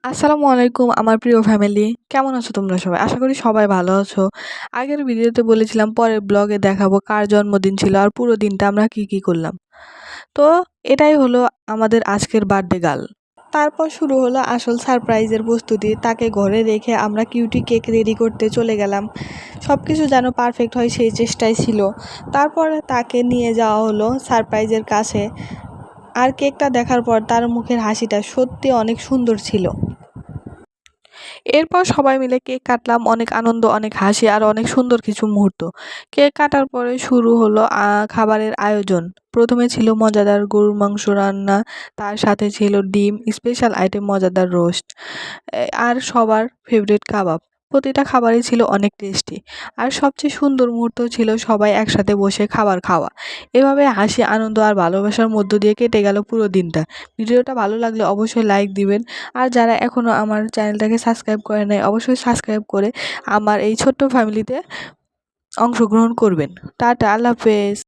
আসসালামু আলাইকুম আমার প্রিয় ফ্যামিলি। কেমন আছো তোমরা সবাই? আশা করি সবাই ভালো আছো। আগের ভিডিওতে বলেছিলাম পরের ব্লগে দেখাবো কার জন্মদিন ছিল আর পুরো দিনটা আমরা কি করলাম। তো এটাই হলো আমাদের আজকের বার্থডে গার্ল। তারপর শুরু হলো আসল সারপ্রাইজের প্রস্তুতি। তাকে ঘরে রেখে আমরা কিউটি কেক রেডি করতে চলে গেলাম। সব কিছু যেন পারফেক্ট হয় সেই চেষ্টাই ছিল। তারপরে তাকে নিয়ে যাওয়া হলো সারপ্রাইজের কাছে। আর কেকটা দেখার পর তার মুখের হাসিটা সত্যি অনেক সুন্দর ছিল। এরপর সবাই মিলে কেক কাটলাম, অনেক আনন্দ, অনেক হাসি আর অনেক সুন্দর কিছু মুহূর্ত। কেক কাটার পরে শুরু হলো খাবারের আয়োজন। প্রথমে ছিল মজাদার গরুর মাংস রান্না, তার সাথে ছিল ডিম, স্পেশাল আইটেম মজাদার রোস্ট আর সবার ফেভারিট কাবাব। প্রতিটা খাবারই ছিল অনেক টেস্টি। আর সবচেয়ে সুন্দর মুহূর্ত ছিল সবাই একসাথে বসে খাবার খাওয়া। এভাবে হাসি, আনন্দ আর ভালোবাসার মধ্য দিয়ে কেটে গেল পুরো দিনটা। ভিডিওটা ভালো লাগলে অবশ্যই লাইক দিবেন। আর যারা এখনও আমার চ্যানেলটাকে সাবস্ক্রাইব করে নাই অবশ্যই সাবস্ক্রাইব করে আমার এই ছোট্ট ফ্যামিলিতে অংশগ্রহণ করবেন। টাটা, আল্লাহ হাফেজ।